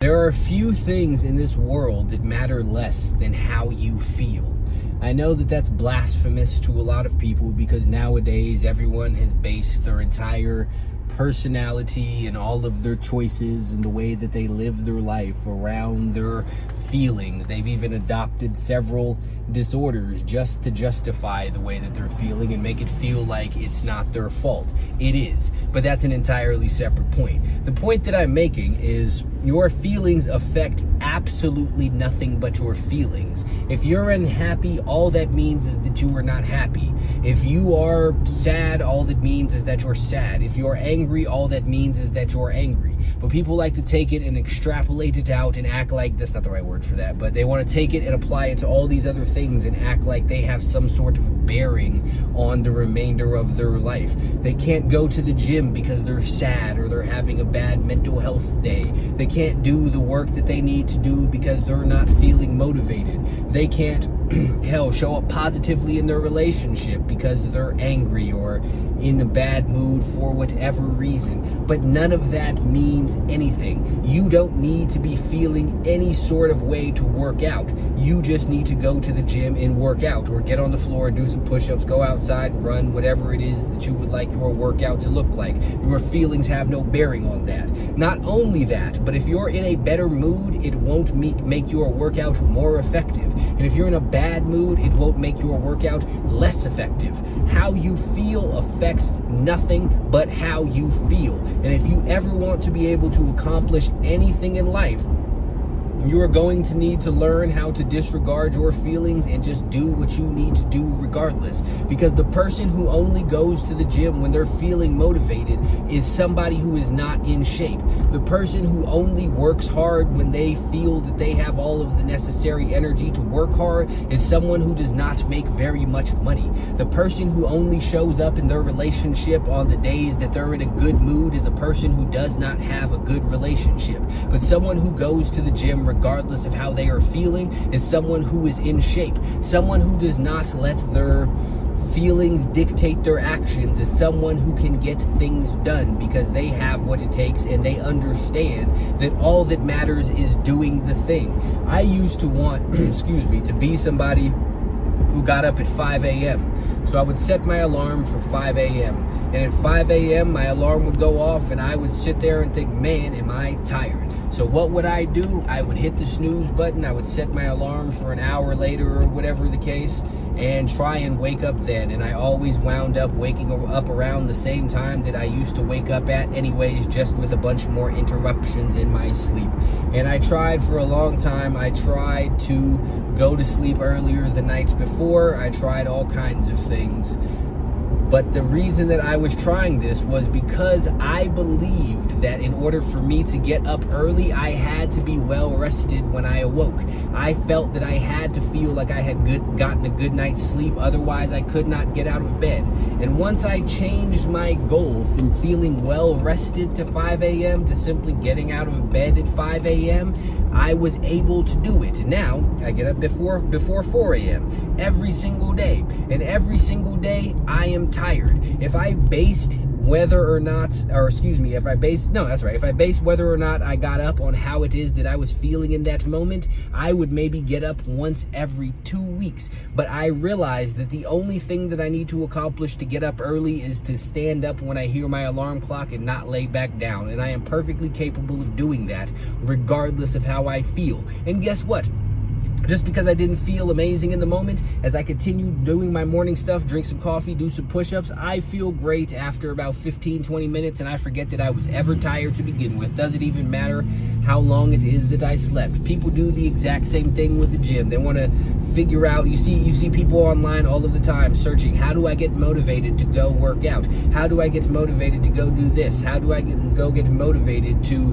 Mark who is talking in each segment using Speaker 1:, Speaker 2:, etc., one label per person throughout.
Speaker 1: There are few things in this world that matter less than how you feel. I know that that's blasphemous to a lot of people because nowadays everyone has based their entire personality and all of their choices and the way that they live their life around their feelings. They've even adopted several disorders just to justify the way that they're feeling and make it feel like it's not their fault. It is, but that's an entirely separate point. The point that I'm making is your feelings affect absolutely nothing but your feelings. If you're unhappy, all that means is that you are not happy. If you are sad, all that means is that you're sad. If you're angry, all that means is that you're angry. But people like to take it and extrapolate it out and act like, that's not the right word for that, but they want to take it and apply it to all these other things and act like they have some sort of bearing on the remainder of their life. They can't go to the gym because they're sad or they're having a bad mental health day. They can't do the work that they need to do because they're not feeling motivated. They can't, hell, show up positively in their relationship because they're angry or in a bad mood for whatever reason. But none of that means anything. You don't need to be feeling any sort of way to work out. You just need to go to the gym and work out, or get on the floor and do some push-ups, go outside and run, whatever it is that you would like your workout to look like. Your feelings have no bearing on that. Not only that, but if you're in a better mood, it won't make your workout more effective. And if you're in a bad mood, it won't make your workout less effective. How you feel affects nothing but how you feel. And if you ever want to be able to accomplish anything in life, you are going to need to learn how to disregard your feelings and just do what you need to do regardless. Because the person who only goes to the gym when they're feeling motivated is somebody who is not in shape. The person who only works hard when they feel that they have all of the necessary energy to work hard is someone who does not make very much money. The person who only shows up in their relationship on the days that they're in a good mood is a person who does not have a good relationship. But someone who goes to the gym regardless of how they are feeling is someone who is in shape. Someone who does not let their feelings dictate their actions is someone who can get things done because they have what it takes and they understand that all that matters is doing the thing. I used to want, to be somebody who got up at 5 a.m. So I would set my alarm for 5 a.m. And at 5 a.m. my alarm would go off and I would sit there and think, man, am I tired? So what would I do? I would hit the snooze button. I would set my alarm for an hour later or whatever the case and try and wake up then. And I always wound up waking up around the same time that I used to wake up at anyways, just with a bunch more interruptions in my sleep. And I tried for a long time. I tried to go to sleep earlier the nights before. I tried all kinds of things. But the reason that I was trying this was because I believed that in order for me to get up early, I had to be well rested when I awoke. I felt that I had to feel like I had gotten a good night's sleep, otherwise I could not get out of bed. And once I changed my goal from feeling well rested to 5 a.m. to simply getting out of bed at 5 a.m., I was able to do it. Now, I get up before 4 a.m. every single day. And every single day, I am tired. If I based whether or not I got up on how it is that I was feeling in that moment, I would maybe get up once every 2 weeks. But I realized that the only thing that I need to accomplish to get up early is to stand up when I hear my alarm clock and not lay back down. And I am perfectly capable of doing that regardless of how I feel. And guess what? Just because I didn't feel amazing in the moment, as I continue doing my morning stuff, drink some coffee, do some push-ups, I feel great after about 15-20 minutes, and I forget that I was ever tired to begin with. Does it even matter how long it is that I slept? People do the exact same thing with the gym. They want to figure out, you see people online all of the time searching, how do I get motivated to go work out? How do I get motivated to go do this? How do I get motivated to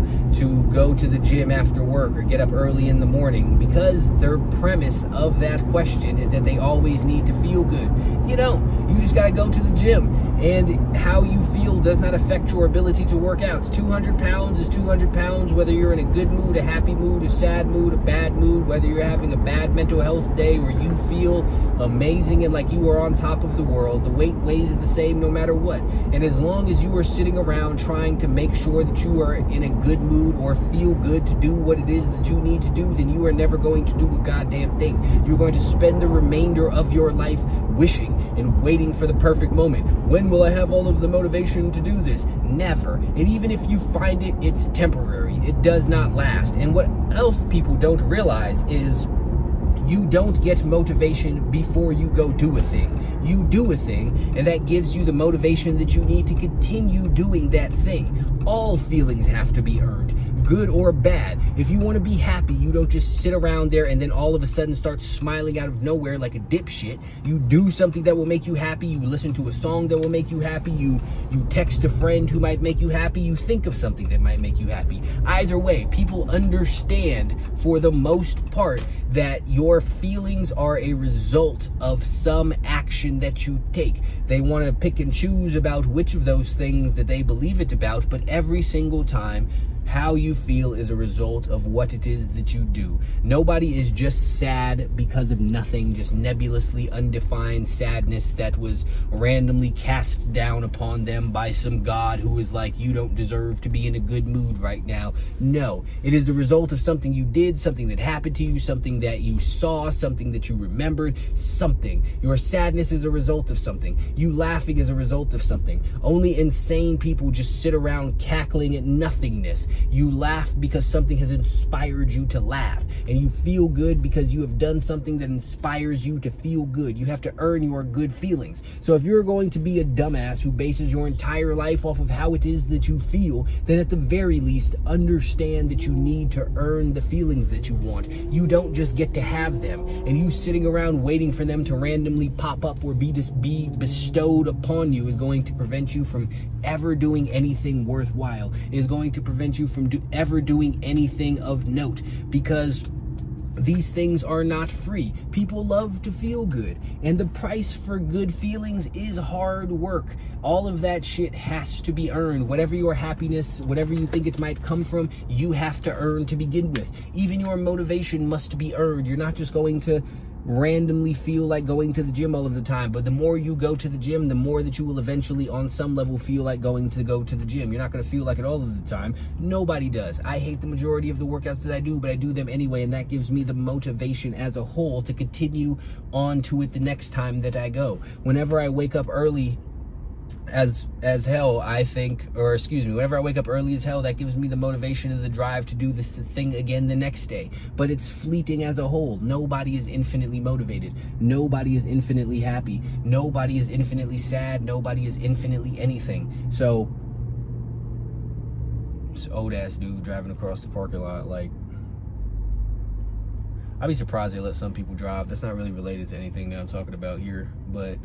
Speaker 1: go to the gym after work or get up early in the morning? Because their premise of that question is that they always need to feel good. You don't. You just got to go to the gym. And how you feel does not affect your ability to work out. 200 pounds is 200 pounds, whether you're in in a good mood, a happy mood, a sad mood, a bad mood, whether you're having a bad mental health day or you feel amazing and like you are on top of the world, the weight weighs the same no matter what. And as long as you are sitting around trying to make sure that you are in a good mood or feel good to do what it is that you need to do, then you are never going to do a goddamn thing. You're going to spend the remainder of your life wishing and waiting for the perfect moment. When will I have all of the motivation to do this? Never. And even if you find it, it's temporary. It does not last. And what else people don't realize is you don't get motivation before you go do a thing. You do a thing, and that gives you the motivation that you need to continue doing that thing. All feelings have to be earned, good or bad. If you want to be happy, you don't just sit around there and then all of a sudden start smiling out of nowhere like a dipshit. You do something that will make you happy. You listen to a song that will make you happy. You text a friend who might make you happy. You think of something that might make you happy. Either way, people understand for the most part that your feelings are a result of some action that you take. They want to pick and choose about which of those things that they believe it about, but every single time, how you feel is a result of what it is that you do. Nobody is just sad because of nothing, just nebulously undefined sadness that was randomly cast down upon them by some god who is like, you don't deserve to be in a good mood right now. No, it is the result of something you did, something that happened to you, something that you saw, something that you remembered, something. Your sadness is a result of something. You laughing is a result of something. Only insane people just sit around cackling at nothingness. You laugh because something has inspired you to laugh, and you feel good because you have done something that inspires you to feel good. You have to earn your good feelings. So if you're going to be a dumbass who bases your entire life off of how it is that you feel, then at the very least, understand that you need to earn the feelings that you want. You don't just get to have them, and you sitting around waiting for them to randomly pop up or be bestowed upon you is going to prevent you from ever doing anything worthwhile. It is going to prevent you from ever doing anything of note, because these things are not free. People love to feel good, and the price for good feelings is hard work. All of that shit has to be earned. Whatever your happiness, whatever you think it might come from, you have to earn to begin with. Even your motivation must be earned. You're not just going to randomly feel like going to the gym all of the time, but the more you go to the gym, the more that you will eventually on some level feel like go to the gym. You're not going to feel like it all of the time. Nobody does. I hate the majority of the workouts that I do, but I do them anyway, and that gives me the motivation as a whole to continue on to it the next time that I go. Whenever I wake up early as hell, I think, or excuse me, whenever I wake up early as hell, that gives me the motivation and the drive to do this thing again the next day. But it's fleeting as a whole. Nobody is infinitely motivated. Nobody is infinitely happy. Nobody is infinitely sad. Nobody is infinitely anything. So this old ass dude driving across the parking lot, like, I'd be surprised they let some people drive. That's not really related to anything that I'm talking about here, but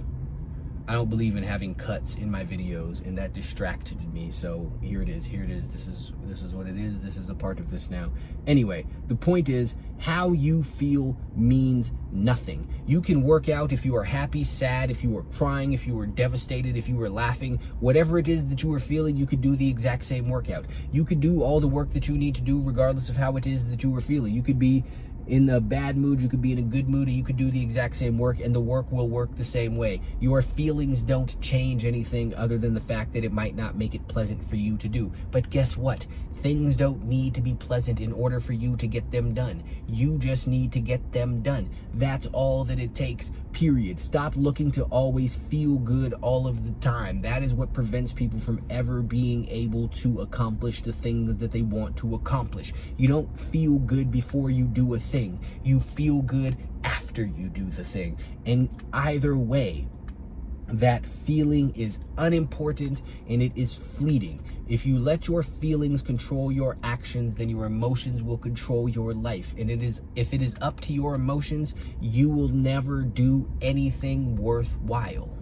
Speaker 1: I don't believe in having cuts in my videos, and that distracted me. So here it is. This is what it is. This is a part of this now. Anyway, the point is, how you feel means nothing. You can work out if you are happy, sad, if you are crying, if you are devastated, if you are laughing, whatever it is that you are feeling, you could do the exact same workout. You could do all the work that you need to do regardless of how it is that you are feeling. You could be in a bad mood, you could be in a good mood, and you could do the exact same work, and the work will work the same way. Your feelings don't change anything other than the fact that it might not make it pleasant for you to do. But guess what? Things don't need to be pleasant in order for you to get them done. You just need to get them done. That's all that it takes, period. Stop looking to always feel good all of the time. That is what prevents people from ever being able to accomplish the things that they want to accomplish. You don't feel good before you do a thing. You feel good after you do the thing. And either way, that feeling is unimportant and it is fleeting. If you let your feelings control your actions, then your emotions will control your life. And if it is up to your emotions, you will never do anything worthwhile.